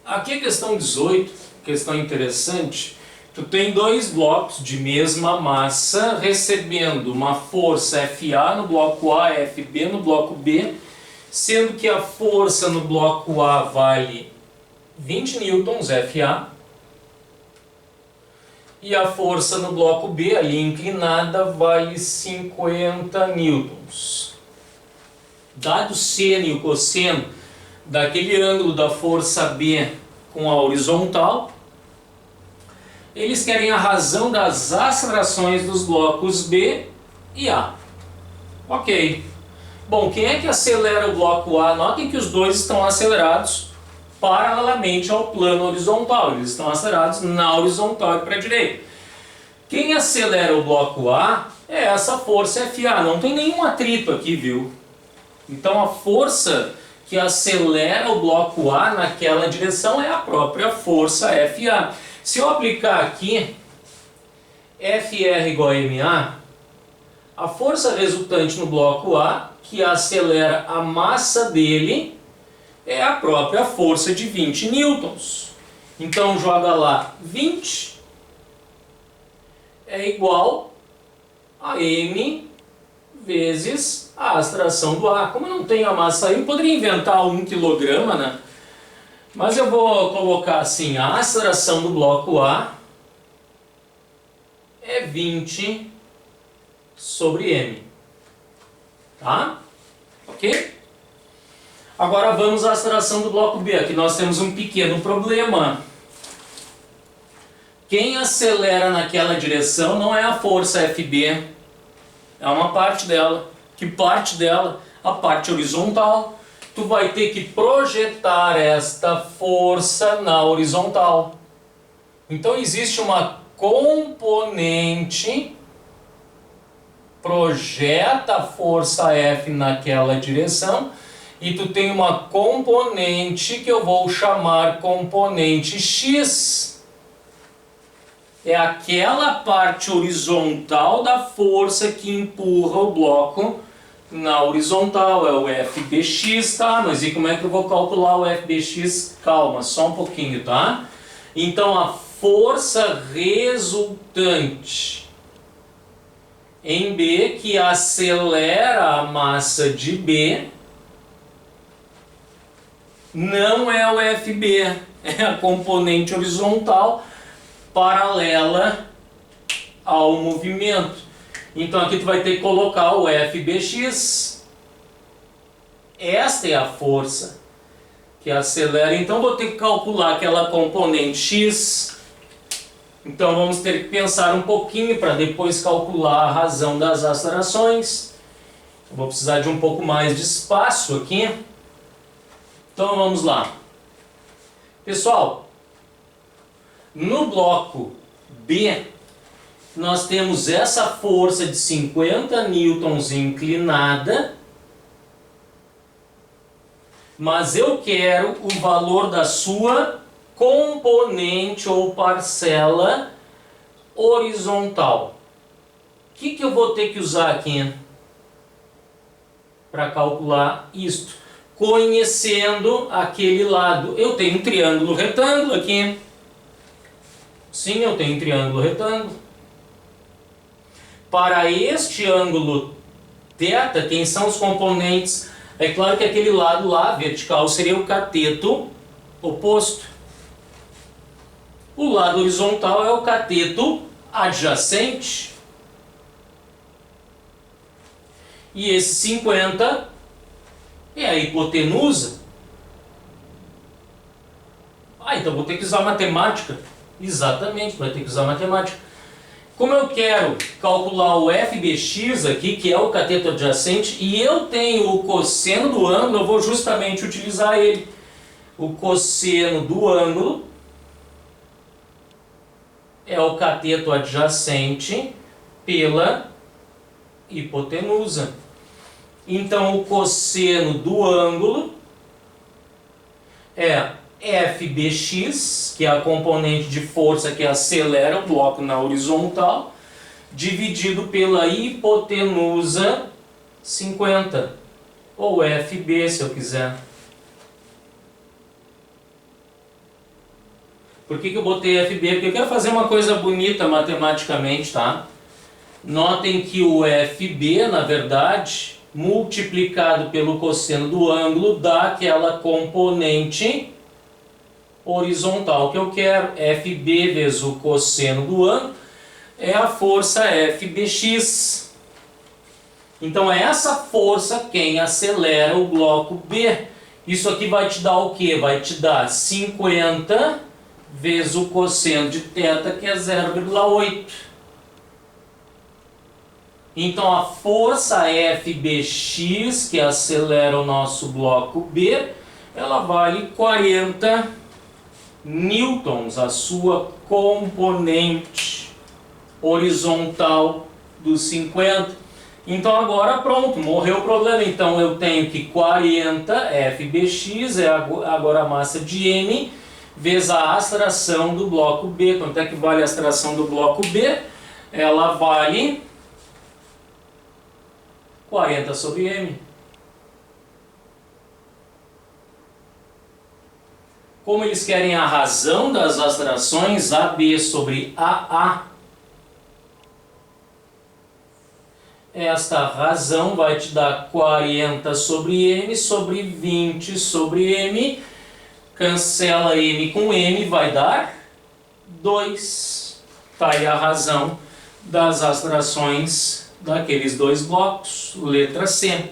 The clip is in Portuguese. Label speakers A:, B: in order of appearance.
A: Aqui a questão 18, questão interessante. Tu tem dois blocos de mesma massa recebendo uma força FA no bloco A e FB no bloco B, sendo que a força no bloco A vale 20 newtons FA e a força no bloco B, ali inclinada, vale 50 newtons. Dado o seno e o cosseno daquele ângulo da força B com a horizontal, eles querem a razão das acelerações dos blocos B e A. Ok. Bom, quem é que acelera o bloco A? Notem que os dois estão acelerados paralelamente ao plano horizontal. Eles estão acelerados na horizontal e para a direita. Quem acelera o bloco A é essa força FA. Não tem nenhum atrito aqui, viu? Então a força que acelera o bloco A naquela direção é a própria força FA. Se eu aplicar aqui FR igual a MA, a força resultante no bloco A, que acelera a massa dele, é a própria força de 20 newtons. Então joga lá 20 é igual a M vezes a aceleração do A. Como eu não tenho a massa aí, eu poderia inventar 1 kg, né? Mas eu vou colocar assim, a aceleração do bloco A é 20 sobre M. Tá? Ok? Agora vamos à aceleração do bloco B. Aqui nós temos um pequeno problema. Quem acelera naquela direção não é a força FB, é uma parte dela. Que parte dela? A parte horizontal. Tu vai ter que projetar esta força na horizontal. Então existe uma componente, projeta a força F naquela direção, e tu tem uma componente que eu vou chamar componente X. É aquela parte horizontal da força que empurra o bloco na horizontal, é o FBX, tá? Mas e como é que eu vou calcular o FBX? Calma, só um pouquinho, tá? Então a força resultante em B, que acelera a massa de B, não é o FB, é a componente horizontal paralela ao movimento. Então aqui tu vai ter que colocar o FBX. Esta é a força que acelera. Então vou ter que calcular aquela componente X. Então vamos ter que pensar um pouquinho para depois calcular a razão das acelerações. Eu vou precisar de um pouco mais de espaço aqui. Então vamos lá. Pessoal, no bloco B, nós temos essa força de 50 newtons inclinada, mas eu quero o valor da sua componente ou parcela horizontal. O que eu vou ter que usar aqui para calcular isto? Conhecendo aquele lado. Eu tenho um triângulo retângulo aqui. Sim, eu tenho um triângulo retângulo. Para este ângulo θ, quem são os componentes? É claro que aquele lado lá, vertical, seria o cateto oposto. O lado horizontal é o cateto adjacente. E esse 50 é a hipotenusa. Então vou ter que usar matemática. Exatamente, vai ter que usar matemática. Como eu quero calcular o FBX aqui, que é o cateto adjacente, e eu tenho o cosseno do ângulo, eu vou justamente utilizar ele. O cosseno do ângulo é o cateto adjacente pela hipotenusa. Então o cosseno do ângulo é FBX, que é a componente de força que acelera o bloco na horizontal, dividido pela hipotenusa 50, ou FB se eu quiser. Por que eu botei FB? Porque eu quero fazer uma coisa bonita matematicamente, tá? Notem que o FB, na verdade, multiplicado pelo cosseno do ângulo, dá aquela componente horizontal que eu quero. FB vezes o cosseno do ângulo é a força FBX. Então é essa força quem acelera o bloco B. Isso aqui vai te dar o quê? Vai te dar 50 vezes o cosseno de θ, que é 0,8. Então a força FBX, que acelera o nosso bloco B, ela vale 40 newtons, a sua componente horizontal dos 50. Então agora pronto, morreu o problema. Então eu tenho que 40 FBX é agora a massa de M vezes a atração do bloco B. Quanto é que vale a atração do bloco B? Ela vale 40 sobre M. Como eles querem a razão das atrações, AB sobre AA, esta razão vai te dar 40 sobre M sobre 20 sobre M. Cancela M com M, vai dar 2. Está aí a razão das atrações daqueles dois blocos. Letra C.